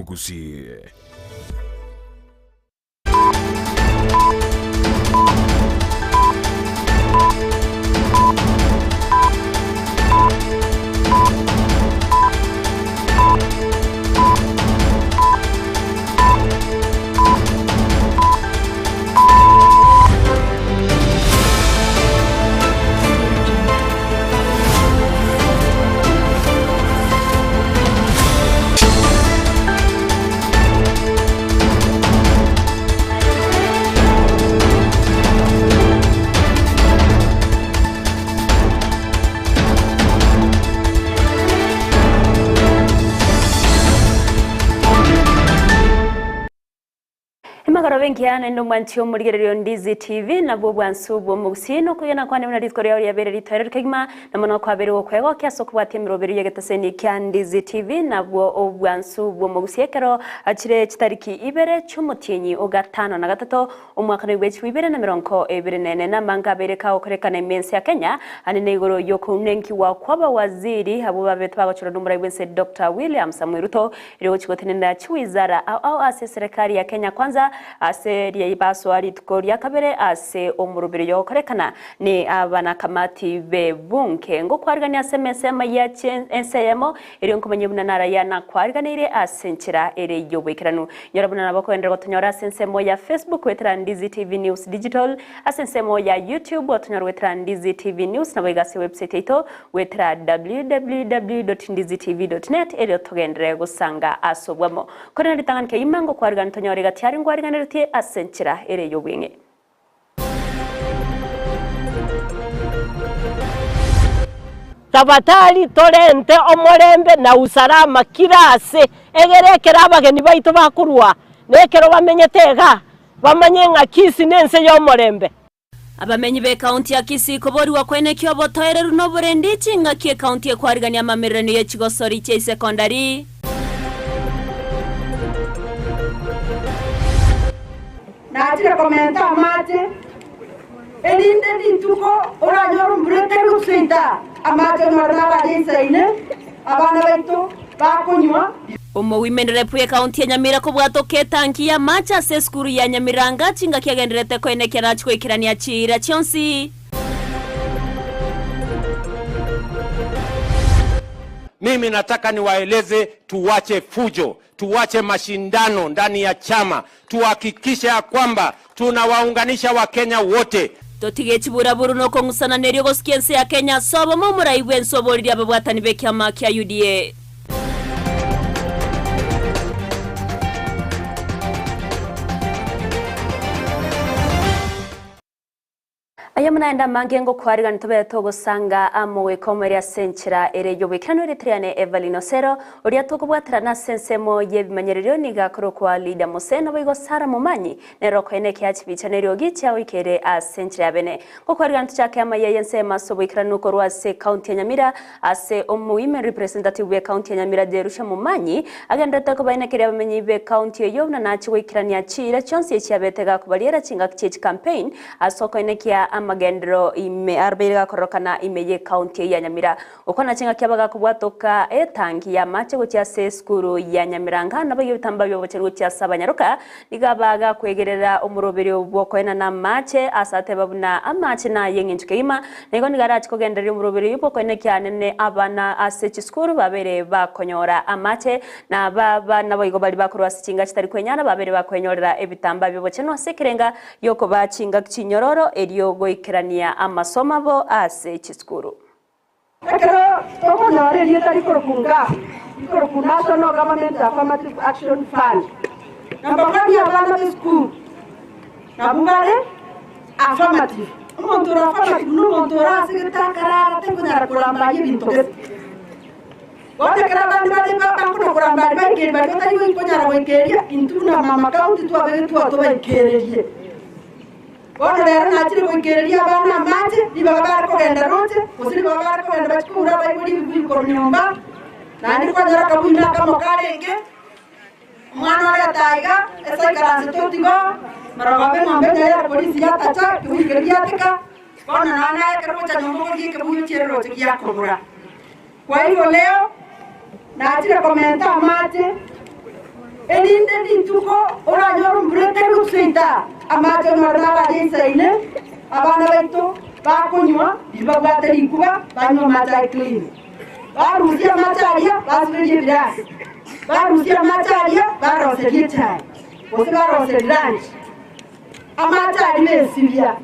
Gusii. Benkiana ndo mwanchio murigererio Ndizi TV na bobwansu bo musino kugena kwani muna diskoria ya bere ritwere kigma na mono kwa bere okwego kyaso kubati miroberi yegetaseni kya Ndizi TV na bo obwansu bo musiekero achire chitariki ibere cyumutinyi ogatano na gatatu umwaka w'ibeci ibere na mironko ebere nene na manga bere ka okorekana imensi ya Kenya anene igoro yokunenki wa kwaba waziri abo babetu bagacura numura ibwense Dr. William Samuel Ruto iriho chigotenenda chiwizara au ase serikali ya Kenya kwanza ase ryibaswari tukoria kabere ase omurubiri yo korekana ni abana kamati be bunke ngo kwariganya SMS Amayia Ensa Eyemo iri nkumenye bunanara yana kwariganire asenchira ere yobekiranu nyarabuna nabakwendera gotonyora sensemo ya Facebook wetra Ndizi TV News Digital asensemo ya YouTube otonyora wetra Ndizi TV News na bagase website ito wetra www.ndizitv.net ere togendere gusanga asobwamo kone ritanganke imango kwarigana tonyora gatiari ngwarigana asenchira ere yobwenge tabatali torente omorembe na usalama kirase egerekera abageni baito bakurwa nekero bamenyetega bamanye nka Kisii nense y'omorembe abamenyi be county ya Kisii kobori wakwene kyo botoereru no burendi chinga kie county ya kwariganya mamerano ye chigosori che secondary Natira komenta amate elinde dituko oranyoru mbrete kusinta amate norna badisaine abana beto bakonywa Omo women rep ya county ya Nyamira ko bwatoke tanki ya macha se skuru ya Nyamiranga chinga kiagenderete ko enekera chiko ikirania chira chonsi Mimi nataka niwaeleze tuwache fujo, tuwache mashindano ndani ya chama, tuhakikishe ya kwamba tunawaunganisha Wakenya wote. Totige chibura buru no kongusana nerio gosikiense ya Kenya sobo momura ibwen sobo ria babwatani bekyama kya UDA. Ayamuna enda mangengo kwariga ntobe togo sanga amowe komeria senchira ere yobekano retriane Everlyne Osero oria togo bwatara na sensemo yebimanyererio niga kwa Lydia Mose no bigo sara mumanyi nero kwene kyachi bichanerio gicha wikere a senchira bene ko kwariga ntochake Amayia yense masobo ikranu ko rwase county ya Nyamira ase omuime representative we county ya Nyamira derusha mumanyi agenda ko baina kere bamenyi be county yo na nachi wikirania chira chonsi cyabetega kubaliera chinga kichi campaign asoko inekia magendro ime arbega korokana imeye county ya Nyamira ukona chinga kyabaga kubwatoka etangi ya mache gucha se skuru ya Nyamiranga nabayo bitamba byo bocheru gucha sabanyaruka nigabaga kwegerera umuroberi ubwoko ena na mache asate babuna amache na yenginjuke ima nego nigarachi kogendera umuroberi ubwoko ene kyanene abana ase skuru babere bakonyora amache na baba nabayo bali bakurwa chinga kitari kwenyana babere bakwenyorera ebitamba byo bocheno sekerenga yoko bachinga kinyororo eriyo ikirania amasoma bo ase chiskuru ekero toko nore lieta ikorokunga National Government Affirmative Action Fund nabakani abana be school nabungale affirmative umuntu affirmative n'umuntu rasigitangara tegunyara kuramba y'ibintu Watekera bandi bali bakakuna kuramba bageri bagotari w'ikonyara wekeria intuna mama county twabe twabekererie Wano lero nachiri kugereria abana amache nibabara kogenda rote usiri babara kogenda bachikura bayibuli bibiko nyumba nani kwa jara kabunda kama karenge mwana wale taiga esa karanze totigo marababe ngombe nyaya polisi ya tacha kugereria teka wana nana ya karocha nyumba kwa jike buyu chere rote kia kwa hiyo leo nachiri komenta amache elinde lintuko oranyor mbrete rusinta amate nornaba dinsaine abana bento bakunywa bibagwateri kuba banywa mata clean barusia mataria basreje biras barusia mataria barose gita wose barose lunch amata imesivia.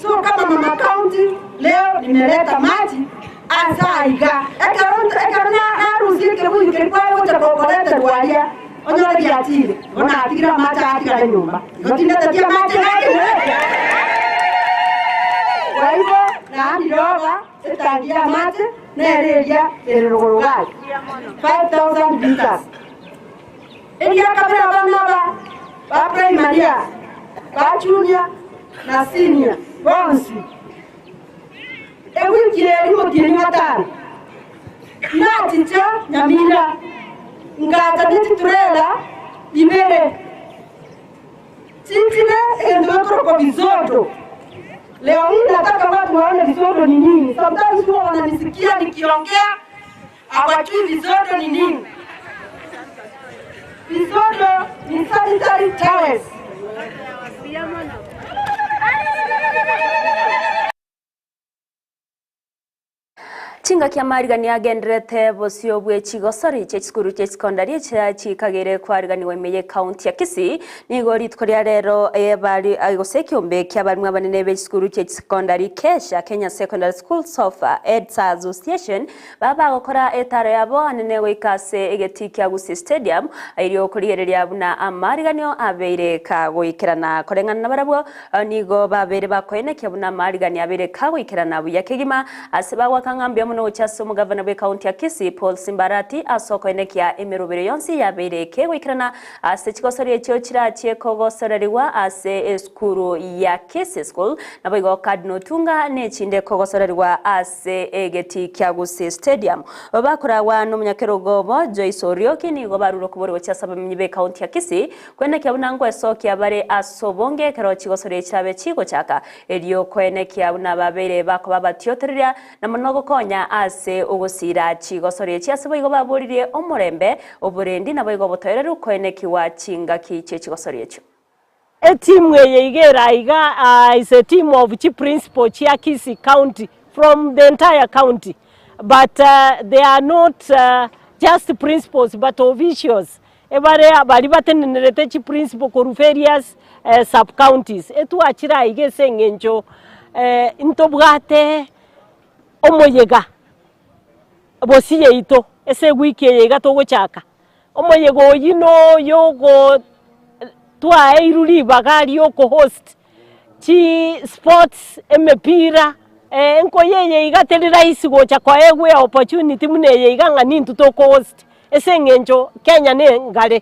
So kama mama county leo nimeleta maji asaiga ekarona harusi kebuyu kelikuwa yote kokoleta dwalia onyola biatire ona atira mata atira nyumba yotinda tatia mata ngake kwa hivyo na ndiroba etangia mata nereria erogorogai 5000 liters elia kabla bana ba primary ba junior na senior bonsi ewiki lero tieni matano na ticha Nyamira ngata netiturela ibere sintine endotro kwa vizoto. Leo hii nataka watu waone vizoto ni nini. Sometimes huwa wananisikia nikiongea hawajui vizoto ni nini. Vizoto ni sanitary towels. Chinga kia marigani agenderete bosio bwe chigosori cheskuru cheskondari chikagere kwarigani wemeye county ya Kisii nigo ritkoria rero bari agosekiombe kia barimwe banene be cheskuru cheskondari kesha Kenya Secondary Schools of Ensa Association baba gokora etaro yabo anene wikase egetikia Gusii Stadium airio kurigereria buna amariganio abeire kagoikirana korengana na barabwo nigo babere bakoene kia buna marigani abeire kagoikirana buya kegima asebagwa kangambia no chaso mugavana be county ya Kisii Paul Simbarati asoko enekia emerubere yonsi yabere kegwikirana ase chikosori echo chirache kogosoreriwa ase eskuru ya Kisii School naboigo kadno tunga nechinde kogosoreriwa ase egeti kya Gusii Stadium bakora wano munyakerogobo Joyce Orioki nigo baruro kuboro chasa bamenyibe county ya Kisii kwene kya bunango esoki abare asobonge kero chikosori chabe chigo chaka elio kwene kya bunababere bako babatioteria na monogo konya ase ugusira chigosori chiase boigo baburirie omorembe oburendi na boigo botoereru koenekiwa chinga kiche chigosori echo. A team is a team of chief principal chia Kisii County from the entire county, but they are not just principals but officials. Ebare bari batenenete chief principal ko various sub counties. Etu achira ige sengenjo intobwate omoyega bosiye ito ese wiki yega to gochaka omoyego yino yogo twa iruli bagari yoko host chi sports emepira enko yeye igatelira isi gocha kwa egwe opportunity mune yega ngani ntutoko host ese ngenjo Kenya ne ngare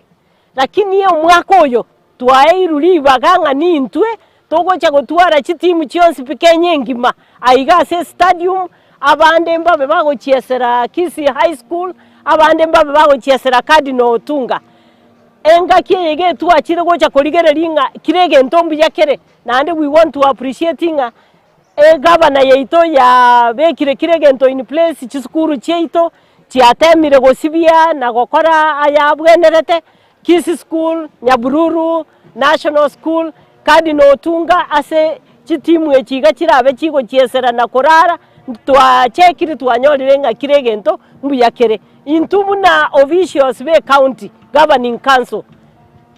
lakini ye mwaka oyo twa iruli baganga ni ntwe togocha gotwara chi timu chionsi pikenye ngima aiga se stadium abande mbabe bago chiesera Kisii High School abande mbabe bago chiesera Cardinal Tunga enga kiege tu achire gocha koligere linga kirege ntombu yakere nande we want to appreciating governor yeito ya bekire kirege nto in place chiskuru cheito chiatemire gosibia na gokora ayabwenerete Kisii School Nyabururu National School Cardinal Tunga ase chitimu echiga chirabe chigo chiesera na korara twa chekiri twanyolirenga kiregento mbuyakere intubuna officials be county governing council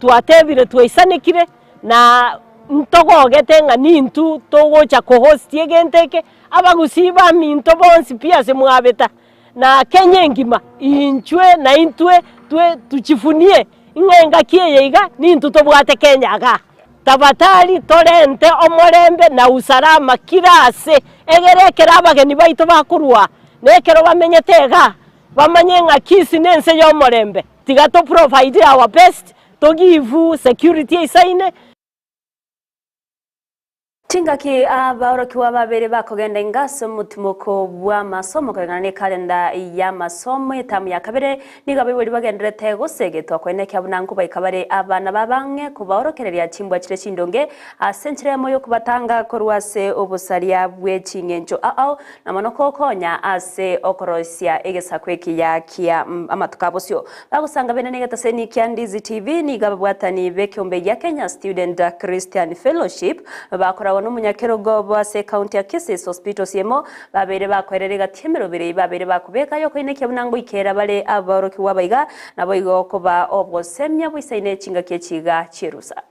twatebire twisanikire na ntogogete nga nintu togocha ko host yegenteke abagusiba minto bonsi pia se mwabeta na Kenya ngima inchwe na intwe twe tuchifunie ingenga kiyeiga nintu tobwate Kenya ga tabatali torente omorembe na usalama kirase egerekera abageni baito bakurwa nekero bamenyetega bamanye nga Kisii nense y'omorembe tiga to provide our best to give security isaine Tingaki abaorokiwa babere bakogenda ingaso mutimuko bwa masomo kurengana ne kalenda ya masomo etamu ya kabere nigabe buri bagenderete gusegetwa kweneka bunangu baikabare abana babange kubaorokereria chimbwa chire chindonge asenchiremo yo kubatanga korwase obusaria bwe chingencho ao na manoko konya ase okorosia egesakweki ya kia amatukabosyo bagusanga bene negataseni kia Ndizi TV nigabe bwatani bekyombe ya Kenya Student Christian Fellowship bakora n'umunyakerogo bwase county ya Kisii hospital Eyemo babere bakwerere gatemero bire babere bakubeka yo kwineke bunango ikera bale aboroki wabaiga nabo igo kuba obwosemya bwisaine chinga kyechiga chirusa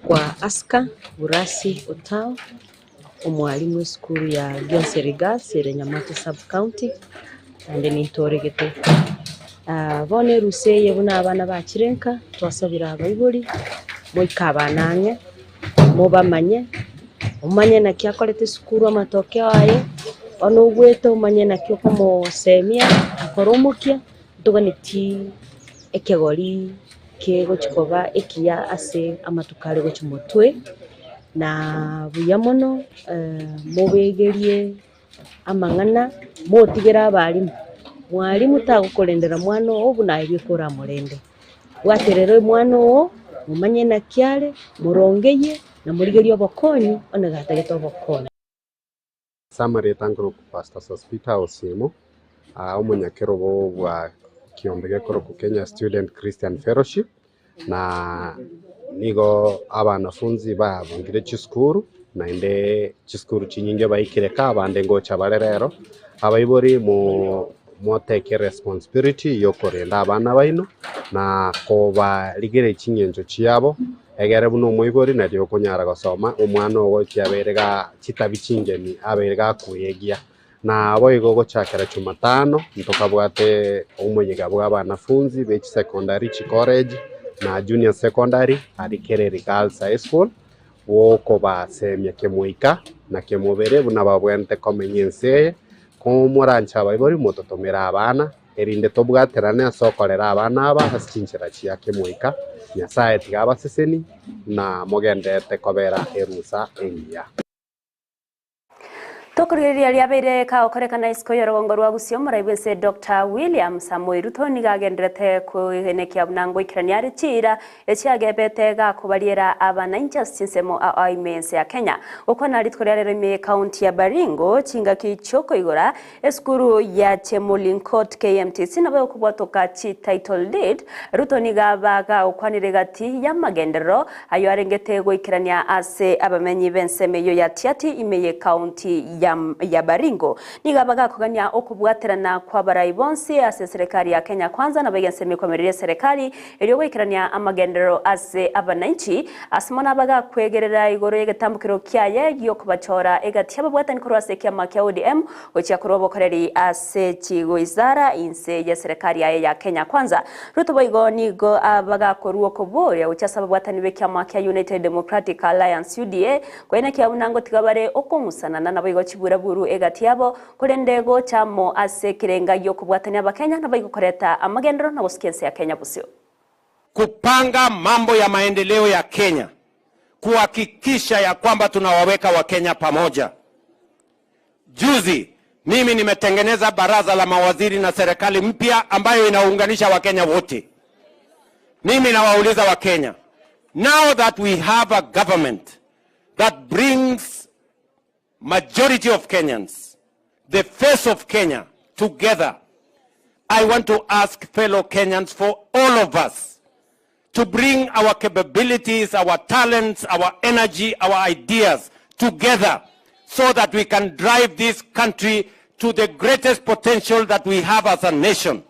kwa aska burasi otao umwalimu skuru ya Gusii sere Nyamata sub county ande nintoregete bone ruseye buna abana bakirenka twasabira abayiburi moikabananye mubamanye umanye na kyakolete sukuru amatokeo aye ono ugwete umanye na kyo komosemia akoromukia tuganiti ekegori kego chikoba ekiya ase amatukale go chimotwe na buyamono mubegerie amangana motigera abalimu mwalimu tagukolendera mwana obuna ibikora murende waterero mwana o mumanye na kyale murongeye na murigerio obokoni onagatageto obokoni Summary tangro pastor hospital Eyemo umunyakerogo bwa kiombege koro ku Kenya Student Christian Fellowship na nigo abanafunzi babungire chiskuru na inde chiskuru chinyinge bayikireka abande ngocha barerero abayibori mu take responsibility yo korenda abana baino na koba ligere chinyenjo chiyabo egere buno moibori na dio kunyara gosoma umwana ogo kyaberega kitabikingeni aberega kuyegia na abo igo gochakera Jumatano ntokabwate umuyiga bw'abanafunzi be secondary college na junior secondary arikereri girls high school woko basemya kemuika na kemubere buna babwente komenyense kumurancha bayibori mototomera abana erinde tobwaterane asokorera abana aba hasichinchira chia kemuika nyasaye tigaba seseni na mogendete kobera erusa engia Tokuriria liabere ka okorekana isko yorogongo rwa Gusii muraibese Dr. William Samuel Ruto nigagenderete kuhenekia bunango ikiraniari chira echiagebete ga kubariera abana injustice mo aimense ya Kenya uko naritkorera rero ime county ya Baringo chinga kichoko igora eskuru ya Chemolinkot KMTC nabo kubwatoka chi title deed Ruto nigabaga ukwanire gati ya magendero ayo arengete go ikirania ase abamenyi bensemeyo ya tiati imeye county ya Baringo nigabaga kugania okubwaterana kwa barayi bonse ase serikali ya Kenya kwanza na bagenseme komerere serikali eriyo gwikirania amagendero ase abananchi asimona baga kwegerera igoro yegetambukiro kyaye yo kubachora egati ababwatani korwase kya makya ODM ocha kurobo koreri ase chigoizara inse ya serikali ya Kenya kwanza Ruto boigo nigo abaga koruo koboya ocha sababwatani bekya makya United Democratic Alliance UDA kwene kya bunango tigabare okungusana na boigo buru egatiabo kurendego chamo ase kirenga yo kubwatania abakenya na baiko koreta amagendero na usikense ya Kenya busio kupanga mambo ya maendeleo ya Kenya kuhakikisha ya kwamba tunawaweka Wakenya pamoja. Juzi mimi nimetengeneza baraza la mawaziri na serikali mpya ambayo inaunganisha Wakenya wote. Mimi nawauliza Wakenya, now that we have a government that brings majority of Kenyans, the face of Kenya, together, I want to ask fellow Kenyans, for all of us, to bring our capabilities, our talents, our energy, our ideas together so that we can drive this country to the greatest potential that we have as a nation,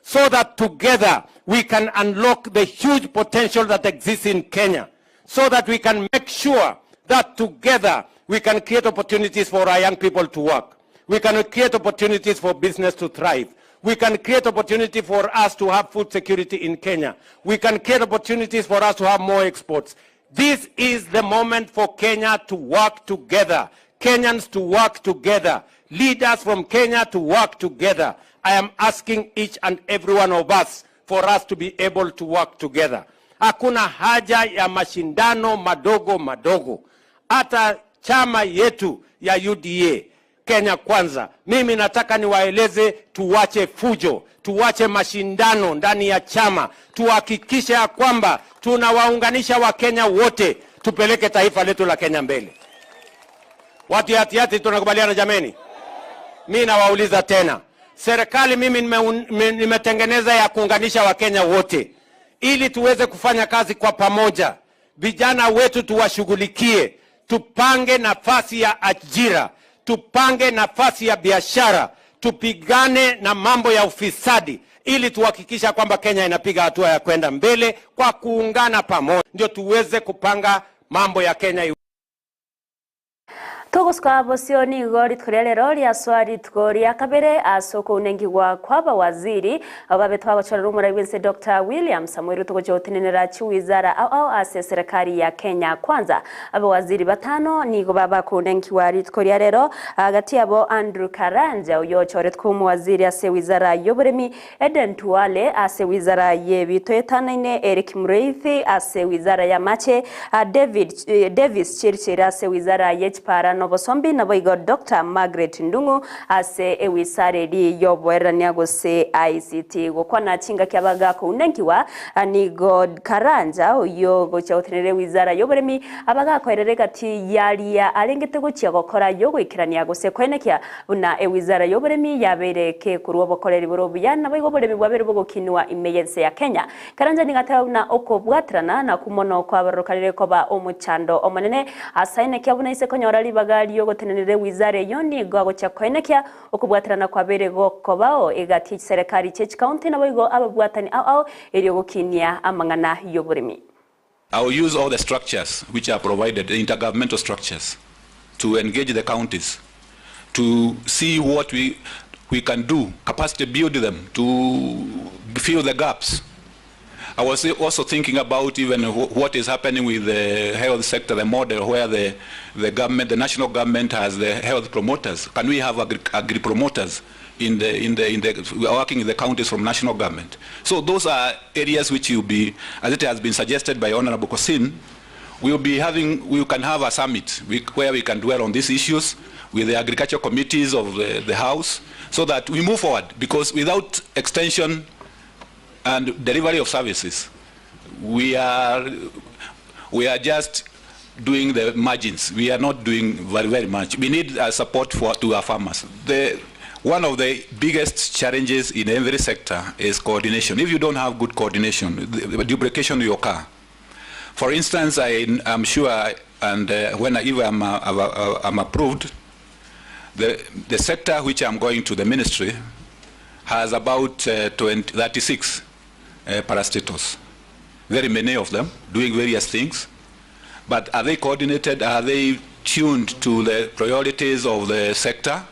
so that together we can unlock the huge potential that exists in Kenya, so that we can make sure that together we can create opportunities for our young people to work. We can create opportunities for business to thrive. We can create opportunity for us to have food security in Kenya. We can create opportunities for us to have more exports. This is the moment for Kenya to work together. Kenyans to work together. Leaders from Kenya to work together. I am asking each and every one of us for us to be able to work together. Hakuna haja ya mashindano madogo madogo. Hata chama yetu ya UDA Kenya Kwanza, mimi nataka niwaeleze, tuwache fujo, tuwache mashindano ndani ya chama, tuhakikishe ya kwamba tunawaunganisha Wakenya wote, tupeleke taifa letu la Kenya mbele. Watu hati tunakubaliana jameni? Mimi nawauliza tena, serikali mimi nimetengeneza ya kuunganisha Wakenya wote ili tuweze kufanya kazi kwa pamoja. Vijana wetu tuwashughulikie, tupange nafasi ya ajira, tupange nafasi ya biashara, tupigane na mambo ya ufisadi ili tuhakikisha kwamba Kenya inapiga hatua ya kwenda mbele kwa kuungana pamoja, ndio tuweze kupanga mambo ya Kenya. Tuguska bosioni gori tkurelero ria swari tgori akabere asoko unengirwa kwaba waziri ababetwa bachora rumura wense Dr. William Samuel tugojotenera chiwizara au ase serikali ya Kenya Kwanza. Abo waziri batano nigo baba kunengirwa ritkoria rero agati abo Andrew Karanja uyo chore tkumu waziri ase wizara yoburemi, Eden Tuale ase wizara yebito etanaine, Eric Mreithi ase wizara ya mache, Davis Chirchir ase wizara yechpara Nobosombi na boigo Dr. Margaret Ndungu ase ewisare di yoboerania gose ICT gukwana chinga kyabaga ko unenkiwa nigo Karanja uyo gochautenere wizara yoburemi abaga kwerere gati yaria arengete gucia gukora yo gwikirania gose kwenekia buna ewizara yoburemi yabereke kuruwa bokoreri burobuya na boigo buremi bwabere bogokinwa imeyense ya Kenya. Karanja ningatawuna okobwatrana na kumono kwa barokarire koba omuchando omanene asaine kyabuna ise konyora libaga yo gotenere wizare yoni gwago chakwenekia okubwatrana kwa bere gokobao egati serikali chech county na boigo ababwatani au eri gokinia amangana yoburemi. I will use all the structures which are provided, the intergovernmental structures, to engage the counties, to see what we can do, capacity build them, to fill the gaps. I was also thinking about even what is happening with the health sector, the model where the government, the national government has the health promoters. Can we have agri promoters working in the counties from national government? So those are areas which will be, as it has been suggested by Honorable Kosin, we can have a summit where we can dwell on these issues with the agriculture committees of the House, so that we move forward, because without extension and delivery of services, we are just doing the margins. We are not doing very much. We need support to our farmers. One of the biggest challenges in every sector is coordination. If you don't have good coordination, the duplication will occur. For instance, I'm sure, and if I'm approved, the sector which I'm going to, the ministry, has about 36 parastatals. Very many of them doing various things. But are they coordinated? Are they tuned to the priorities of the sector?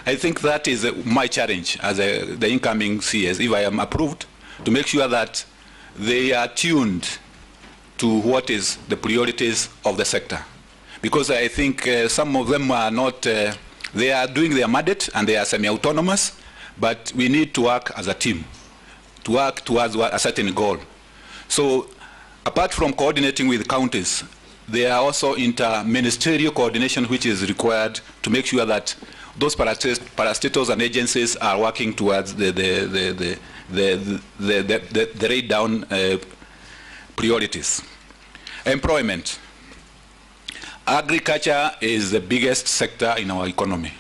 I think that is my challenge as the incoming CS, if I am approved, to make sure that they are tuned to what is the priorities of the sector. Because I think some of them are not, they are doing their mandate and they are semi-autonomous, but we need to work as a team, to work towards a certain goal. So apart from coordinating with counties, there are also inter-ministerial coordination which is required to make sure that those parastatals and agencies are working towards the laid down priorities. Employment. Agriculture is the biggest sector in our economy.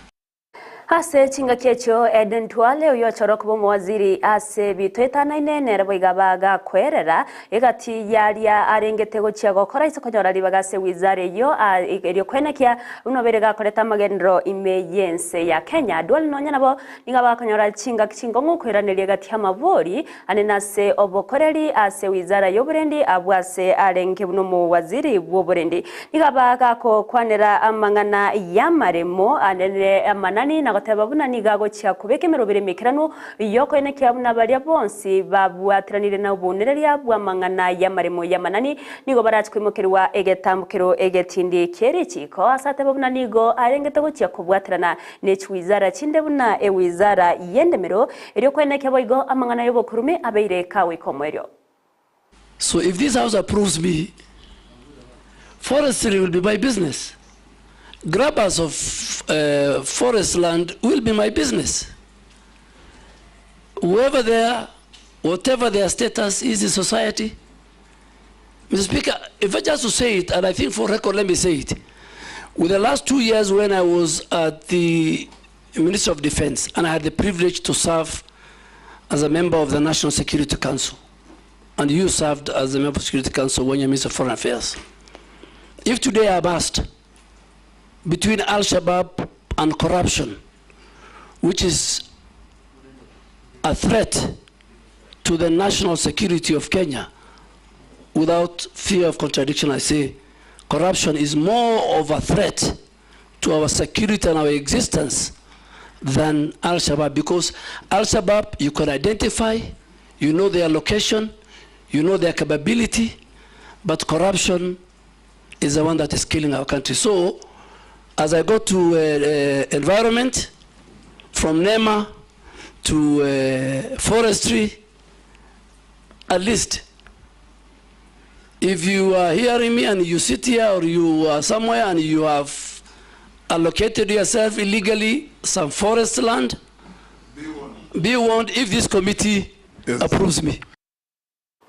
Ase chinga kecho Eden Tuale uyo choroko waziri ase bitwetanaine neraboigabaga kwerera egati yaria arengete gochia gokora isokonyora libaga se wizare yo erio kwenekia unoberega koreta magendro imeyense ya Kenya dwal nonya nabo ningaba konyora chinga kingongo kweraneri gati amabori anenase obokoreri ase wizara yoburendi abwase arenge buno mu waziri woburendi nigabaga ko kwanera amangana yamaremo anene amanani na tababuna nigago cya kubekemero biremekirano yoko ene kyabuna bari bonsi babwatiranire na ubunere yabwa mangana yamaremo yamanani nigo baratskwimukirwa egetambukiro egetindi keriki ko asate babuna nigo arengete go cya kubwatirana nechwizara chindebuna ewizara yendemero ero ko ene kyabo igo amangana yobokurume abeire kawe komweryo. So if this house approves me, forestry will be my business. Grabbers of forest land will be my business. Whoever they are, whatever their status is in society. Mr. Speaker, if I just to say it, and I think for record, let me say it. With the last 2 years when I was at the Ministry of Defense, and I had the privilege to serve as a member of the National Security Council, and you served as a member of the Security Council when you're Minister of Foreign Affairs. If today I'm asked between Al-Shabaab and corruption, which is a threat to the national security of Kenya, without fear of contradiction, I say corruption is more of a threat to our security and our existence than Al-Shabaab, because Al-Shabaab, you can identify, you know their location, you know their capability, but corruption is the one that is killing our country. So, as I go to environment, from NEMA to forestry, at least, if you are hearing me and you sit here or you are somewhere and you have allocated yourself illegally some forest land, be warned if this committee approves me.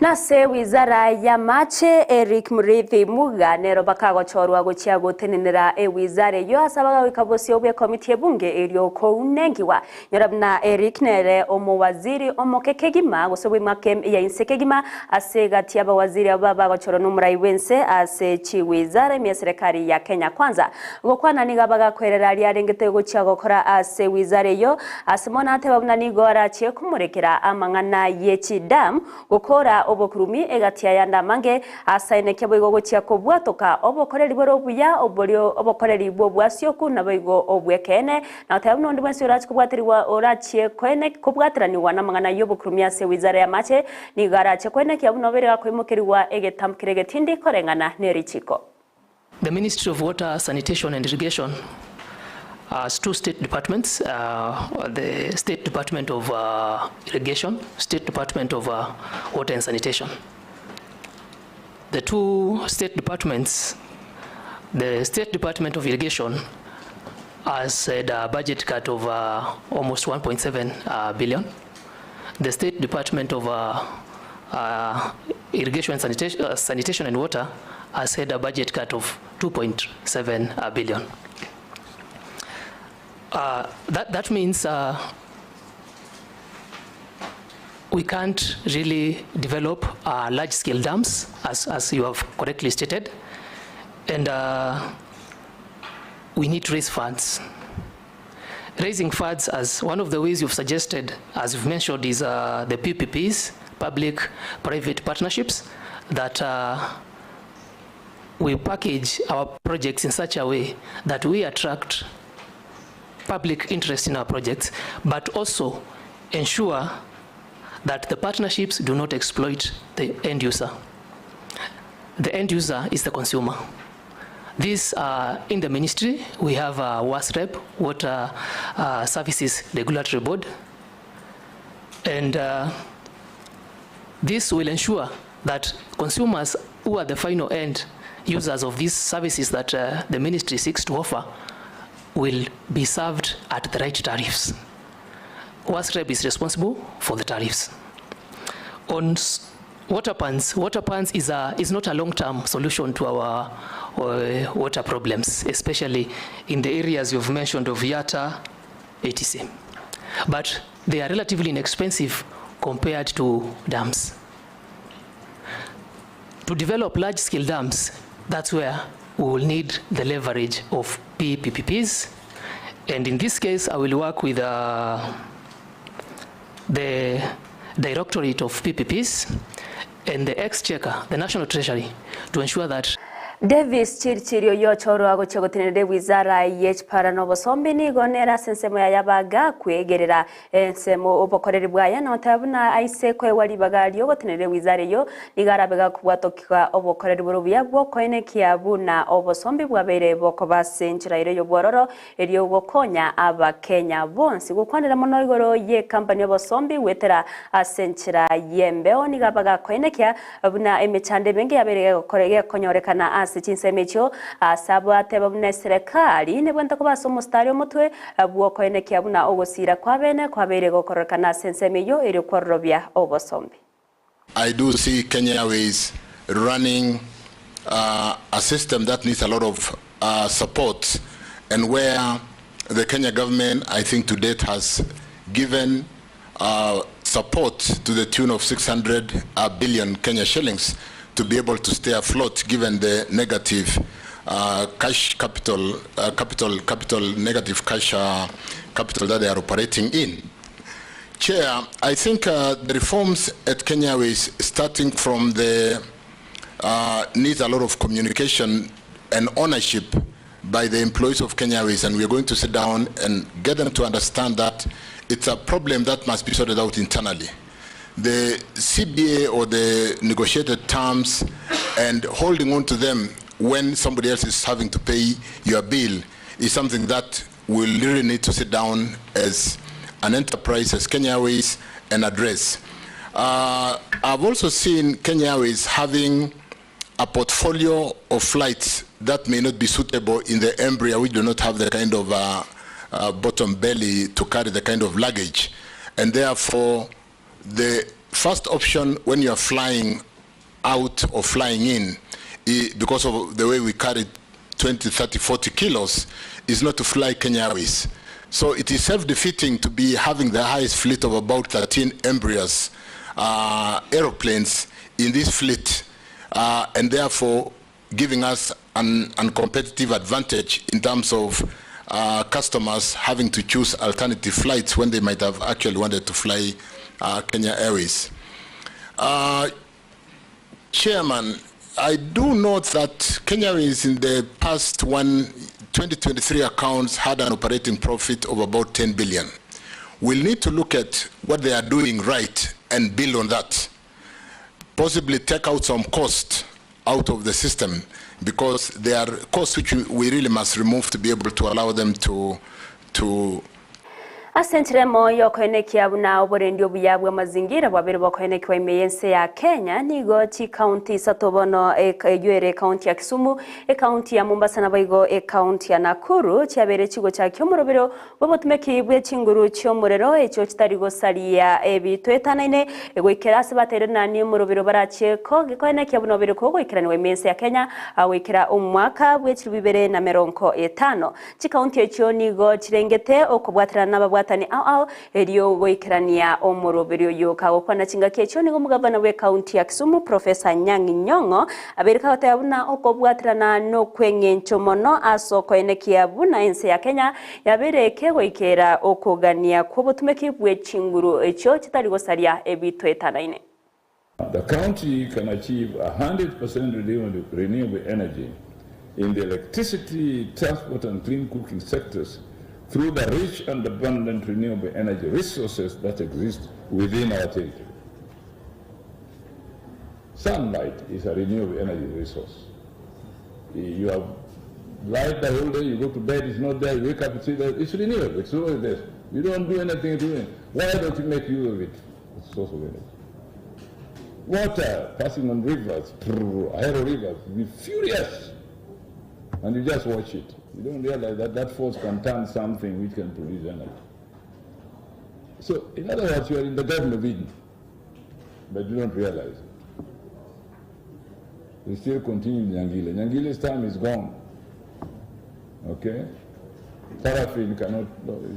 Nase wizara ya mache Eric Murithi Muga nero bakago chorwa guchia guteninira wizara yo asabaga wikabosi obwe komite bunge elio ko unengiwa nyorabna Eric nere omo waziri omo kekegima gosobwe makem ya insekegima asega tiaba waziri ababa gochoro numurai wense ase chi wizara ya serikali ya Kenya kwanza gokwana nigabaga kwerera ali arengete guchia gokora ase wizara yo asimona ate babuna nigora chie kumurekera amangana yechi dam gokora obokurumi egatia yanda mange asaine kebo igogo chiako bwatoka obokoreri boro buya oborio obokoreri bwo bwasyoku naboigo obwekene na tabuno ndi bwensi orachi kubwatiriwa orachie kwene kubwatiraniwa na mangana yobokurumi ase wizara ya mache ni garache kwene kyabuno berega kwimukiriwa egetamkire getindi korengana nerichiko. The Ministry of Water, Sanitation and Irrigation has two state departments, the State Department of Irrigation, State Department of Water and Sanitation. The two state departments, the State Department of Irrigation has had a budget cut of almost 1.7 billion. The State Department of Irrigation and Sanitation and Water has had a budget cut of 2.7 billion. That means we can't really develop large-scale dams, as you have correctly stated, and we need to raise funds. Raising funds, as one of the ways you've suggested, as you've mentioned, is the PPPs, public-private partnerships, that we package our projects in such a way that we attract public interest in our projects, but also ensure that the partnerships do not exploit the end user. The end user is the consumer. This, in the ministry, we have WASREB, Water Services Regulatory Board, and this will ensure that consumers who are the final end users of these services that the ministry seeks to offer will be served at the right tariffs. WASREB is responsible for the tariffs. On water pans is not a long-term solution to our water problems, especially in the areas you've mentioned of Yatta, etc. But they are relatively inexpensive compared to dams. To develop large-scale dams, that's where we will need the leverage of PPPs, and in this case I will work with the Directorate of PPPs and the Exchequer, the National Treasury, to ensure that Davis chirichirio yo choro agochegotenere wizara yechpara novosombi ni gonera sensemo ya yabaga kwegerera ensemo obokoreri bwaya no tabuna aise kwe wali bagali ogotenere wizara yo igarabega kubwatokika obokoreri burubiya bwo koine kiabu na obosombi bwabere boko basenchira ire yo bwororo eriyo bokonya aba Kenya bonsi gukwanira mono igoro ye company obosombi wetera asenchira yembeo ni gabaga koine kia abuna emechande bengi yabere gokorege konyorekana chinsemecho asaba tebabune serikali ne bwenta kubaso mustari omutwe bwoko ene kiabuna ogosira kwabene kwabere gokorokana sensemeyo eri kworobya obosombi. I do see Kenya Airways running a system that needs a lot of support, and where the Kenya government, I think to date, has given support to the tune of 600 billion Kenya shillings to be able to stay afloat, given the negative negative cash capital that they are operating in. Chair, I think the reforms at Kenya Airways, starting from the needs a lot of communication and ownership by the employees of Kenya Airways, and we are going to sit down and get them to understand that it's a problem that must be sorted out internally. The CBA or the negotiated terms and holding on to them when somebody else is having to pay your bill is something that we'll really need to sit down as an enterprise, as Kenya Airways, and address. I've also seen Kenya Airways having a portfolio of flights that may not be suitable in the Embraer, which do not have the kind of bottom belly to carry the kind of luggage, and therefore the first option when you are flying out or flying in, because of the way we carry 20, 30, 40 kilos, is not to fly Kenya Airways. So it is self-defeating to be having the highest fleet of about 13 Embraers aeroplanes in this fleet, and therefore giving us an uncompetitive advantage in terms of customers having to choose alternative flights when they might have actually wanted to fly Kenya Airways. Chairman, I do note that Kenya Airways in the past 2023 accounts had an operating profit of about 10 billion. We'll need to look at what they are doing right and build on that. Possibly take out some cost out of the system, because there are costs which we really must remove to be able to allow them to Asenchire moyo koine kiabuna oborendio buyabwe mazingira babere bokoine kwa imeyense ya Kenya nigo chi county satobono ejwere county ya Kisumu county ya Mombasa na baigo county ya Nakuru cyabere kigo cya Kyomorobero bobotumekibwe chinguru cyomurero echo kitarigo salia ebitwetanaine egwekerase baterana ni murobero baracheko koine kiabuna obere ko gwekeraniwe imeyense ya Kenya awekera umwaka bwekiribere na meronko 5 chi county echo nigo kirengete okobwaterana n'ababwatani eriyo goikerania omurobero yoka okwana chinga kecho nigo mugavana we county ya Kisumu Professor Nyangi Nyong'o abereka hotabuna okobwaterana no kwengencho mono asoko enekiabuna ense ya Kenya yabereke goikera okogania kwobotumeki bwe chinguru echo kitari gosaria ebitwetanaine. The county can achieve 100% renewable energy in the electricity, transport and clean cooking sectors through the rich and abundant renewable energy resources that exist within our territory. Sunlight is a renewable energy resource. You have light the whole day, you go to bed, it's not there, you wake up, see that it's renewable, it's always there. You don't do anything to it. Why don't you make use of it? It's a source of energy. Water passing on rivers, aero rivers, be furious, and you just watch it. You don't realize that that force can turn something which can produce energy. So, in other words, you are in the Garden of Eden, but you don't realize it. We still continue Nyangile. Nyangile's time is gone. Okay? Paraffin cannot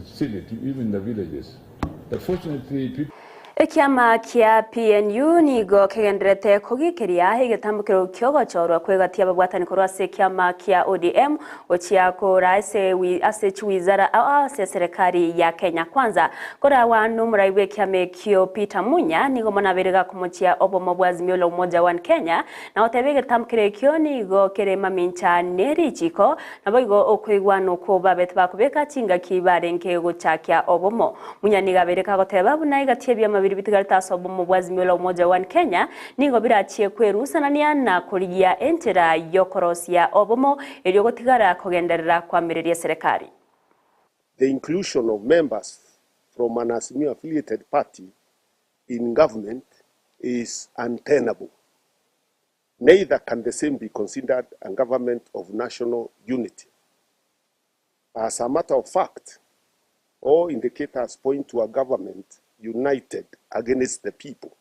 seal it, even in the villages. But fortunately, people Ekiama kia PNU nigo kegenderete kugikiria igitambukiro kyogo chorwa kwegatia babwatani korwa se kiama kia ODM ochia kora ase chuizara ase serikali ya Kenya Kwanza kora wanu muraiwe kiame kio Peter Munya nigo manaberega kumuchia obomo bwa Azimio la Umoja wa Kenya na otebege tambukire kyo nigo kere mamincha nerichiko nabo igo okwigwano ko babet bakubeka chinga kibarenke gochakia obomo Munya niga bereka goteba buna igatie bya bitigarita sobo mu Azimio la Umoja wa Kenya nigo birachie kwerusanania na kurigia entera yokorosia obomo elyo gotigara kugenderera kwa mireria serikali. The inclusion of members from an Azimio affiliated party in government is untenable. Neither can the same be considered a government of national unity. As a matter of fact, all indicators point to a government united against the people,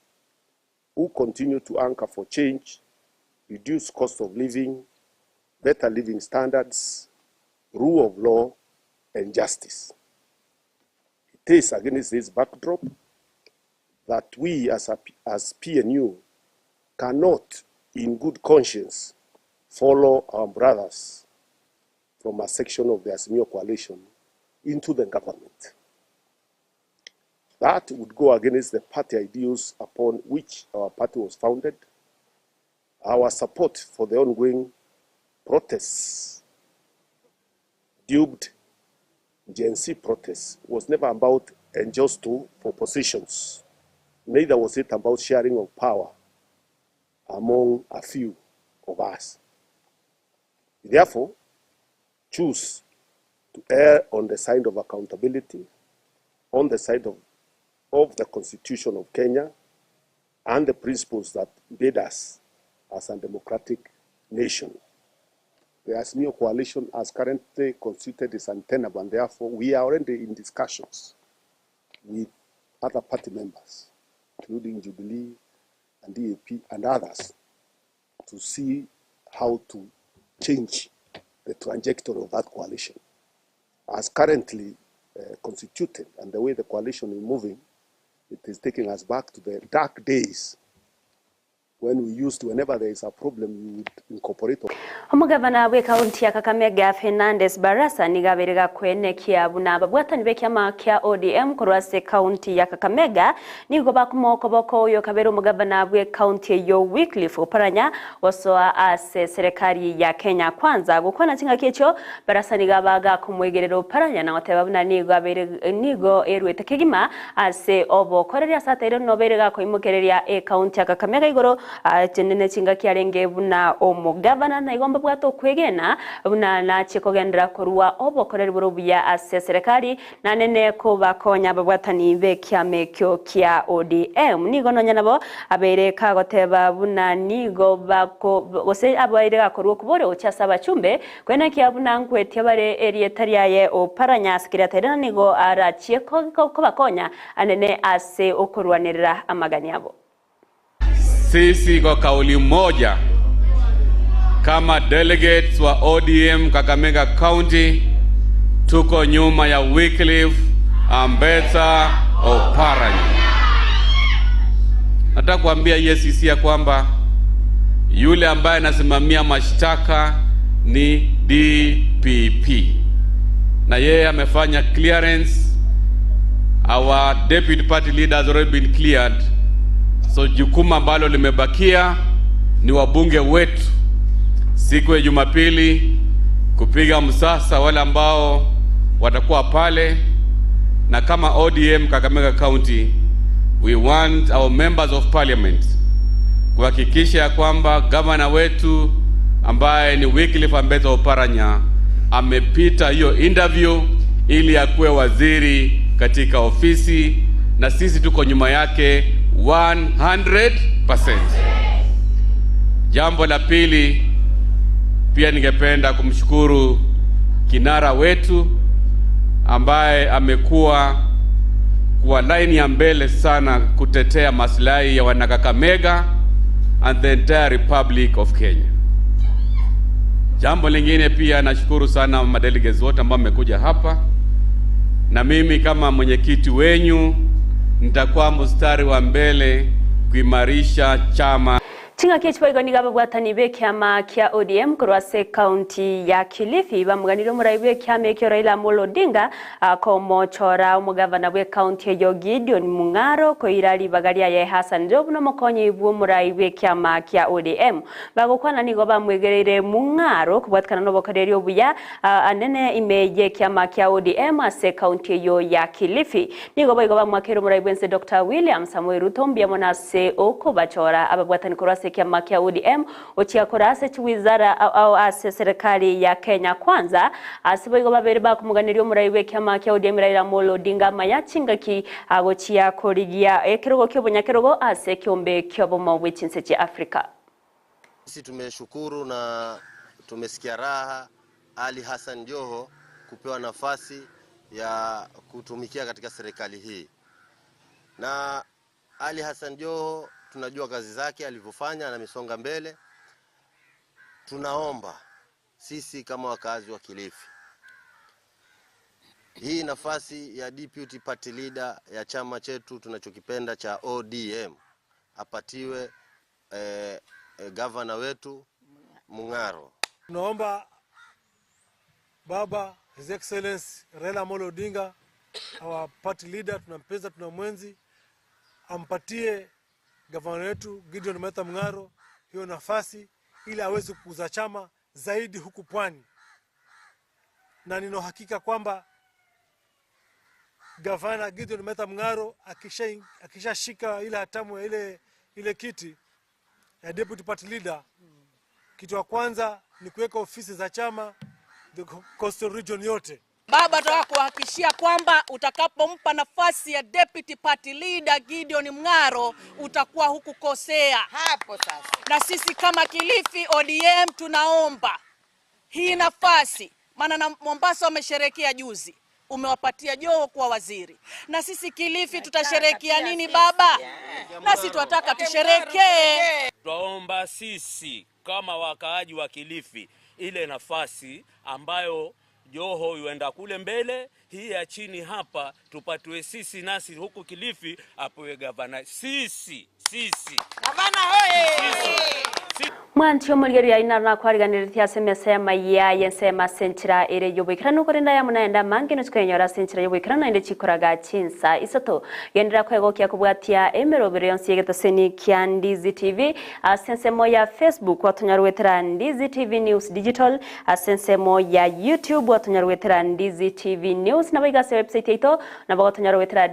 who continue to anchor for change, reduce cost of living, better living standards, rule of law, and justice. It is against this backdrop that we as PNU cannot, in good conscience, follow our brothers from a section of the Azimio coalition into the government. That would go against the party ideals upon which our party was founded. Our support for the ongoing protests, dubbed Gen Z protests, was never about enjostle for positions. Neither was it about sharing of power among a few of us. We therefore choose to err on the side of accountability, on the side of the Constitution of Kenya and the principles that made us as a democratic nation. The Azimio coalition as currently constituted is untenable, and therefore we are already in discussions with other party members, including Jubilee and DAP and others, to see how to change the trajectory of that coalition. As currently constituted and the way the coalition is moving, it is taking us back to the dark days when we used to, whenever there is a problem, we would incorporate. Omugavana we kaunti ya Kakamega Fernandez Barasa nigaberega kwene kia buna babwatani be kiama kia ODM korwase kaunti ya Kakamega nigo bakumoko boko yo kabero omugavana we kaunti yo Wycliffe Oparanya wasoa ase serikali ya Kenya Kwanza gukona kinga kecho Barasa nigabaga kumwegerero Oparanya na watebabuna nigo erwete kigima ase obo koreria satero noberega ko imukereria kaunti ya Kakamega igoro tenene kinga kiarenge buna omugavana na igomba bwato kwegena buna na chikogendera korwa obokorera burubuya ase serikali na nene ko bakonya babwatani be kiame kyo kia ODM nigo nonya nabo abereka goteba buna nigo bako bose abairega korwa kubore ochasa bachumbe kwena kia buna nkwetia bare erietariaye Oparanya sekretariana nigo arachie ko bakonya anene ase okorwanirira amaganyabo. Sisi kwa kauli moja kama delegates wa ODM Kakamega County tuko nyuma ya Wycliffe Ambetsa Oparanya. Nataka kuambia EACC ya kwamba yule ambaye anasimamia mashtaka ni DPP na yeye amefanya clearance. Our deputy party leader has already been cleared. So jukumu ambalo limebakia ni wabunge wetu siku ya Jumapili kupiga msasa wale ambao watakuwa pale, na kama ODM Kakamega County we want our members of parliament kuhakikisha kwamba governor wetu ambaye ni Wycliffe Ambetsa Oparanya amepita hiyo interview ili akuwe waziri katika ofisi, na sisi tuko nyuma yake 100%. Jambo la pili, pia ningependa kumshukuru kinara wetu ambaye amekuwa kwa line ya mbele sana kutetea maslahi ya wanakakamega and the entire Republic of Kenya. Jambo lingine pia nashukuru sana madelegates wote ambao mmekuja hapa, na mimi kama mwenyekiti wenyu nitakuwa mstari wa mbele kuimarisha chama. Chinga kichwa ni gaba bwatani be kyama kya ODM kurwase county ya Kilifi bamuganiro muraibe kyame kyo Raila Amolo Odinga komo chora umugavana we county yo Gideon Mungaro ko irali bagaria ya Hassan Job no mokonyi bwo muraibe kyama kya ODM bagokwana nigo bamwegerere Mungaro kubwatkana no bokaderio buya anene imeje kyama kya ODM ase county yo ya Kilifi nigo bamwakero muraibe nse Dr. William Samuel Ruto mbia monase oko bachora ababwatani kurwase kyama kya ODM ochiakora ase wizara au ase serikali ya Kenya Kwanza asiboigo babere bakumuganirio muraiwe kyama kya ODM Raila Amolo Odinga mayachinga ki agochiakorigia ekirogo kyobonyakirogo ase kyombe kyobomo wichinse cha Afrika. Sisi tumeshukuru na tumesikia raha Ali Hassan Joho kupewa nafasi ya kutumikia katika serikali hii. Na Ali Hassan Joho tunajua kazi zake alivyofanya na misonga mbele. Tunaomba sisi kama wakazi wa Kilifi, hii nafasi ya deputy party leader ya chama chetu tunachokipenda cha ODM apatiwe governor wetu Mungaro. Tunaomba Baba His Excellency Raila Amolo Odinga, our party leader, tunampeza, tunamwenzi, ampatie gavana wetu Gideon Mungaro hiyo nafasi ili aweze kukuza chama zaidi huku pwani. Na nina hakika kwamba gavana Gideon Mungaro akishashika ile hatamu ya ile kiti ya deputy party leader, kitu ya kwanza ni kuweka ofisi za chama the coastal region yote. Baba, tunataka kuhakikishia kwamba utakapompa nafasi ya deputy party leader Gideon Mungaro utakuwa hukukosea hapo sasa. Na sisi kama Kilifi ODM tunaomba hii nafasi, maana na Mombasa wamesherekea juzi, umewapatia Joho kuwa waziri. Na sisi Kilifi tutasherekea nini baba? Na sisi tunataka tusherekee. Tuomba sisi kama wakaaji wa Kilifi ile nafasi ambayo Joho yuenda kule mbele, hii ya chini hapa tupatwe sisi, nasi huku Kilifi apewe gavana sisi. Gavana hoye! Mwancho mulgeri ya inarna kwariganirithia semesema ya yensema senchira ere yobikirano korinda ya munaenda mangi no chikenyora senchira yobikirano inde chikoraga chinsa isato yendera kwegokia kubwatia emerobere yonsi yegetoseni kya Ndizi TV asensemo ya Facebook watunyaruwetera Ndizi TV News Digital asensemo ya YouTube watunyaruwetera Ndizi TV News na baigase website ito na bagotunyaruwetera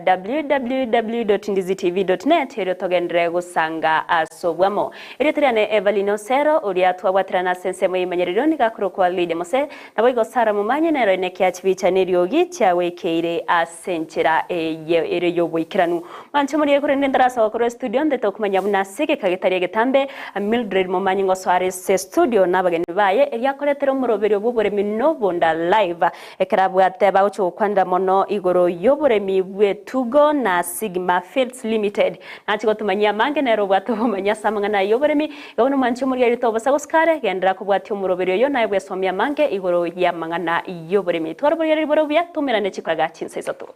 www.ndizitv.net ero togendere gusanga asobwamo ere teriane Everlyne Osero uria twabatirana sensemo y'imanyerero ni gakuru kwa Lydia Mose na boigo Sara mumanye nero nekia chibicha neriogi chawekeire asenchera ere yobwikiranu manche muri kuri ndendara kwa studio ndeto kumanya bunasike kagitari getambe Mildred mumanye ngo Suarez studio nabageni baye eria koretero muroberi obubure minobonda live ekarabwate baucho kwanda mono igoro yoburemi bwetugo na Sigma Fields Limited nachiko tumanya mange nero bwato manya samangana yoburemi yono manche muri yarito basaguskare gendera kubwati umurobero yo naye bwesomya mange igoro ya mangana yoburemi twarburi yari borobiya tumirane chikaga chinsa isatu.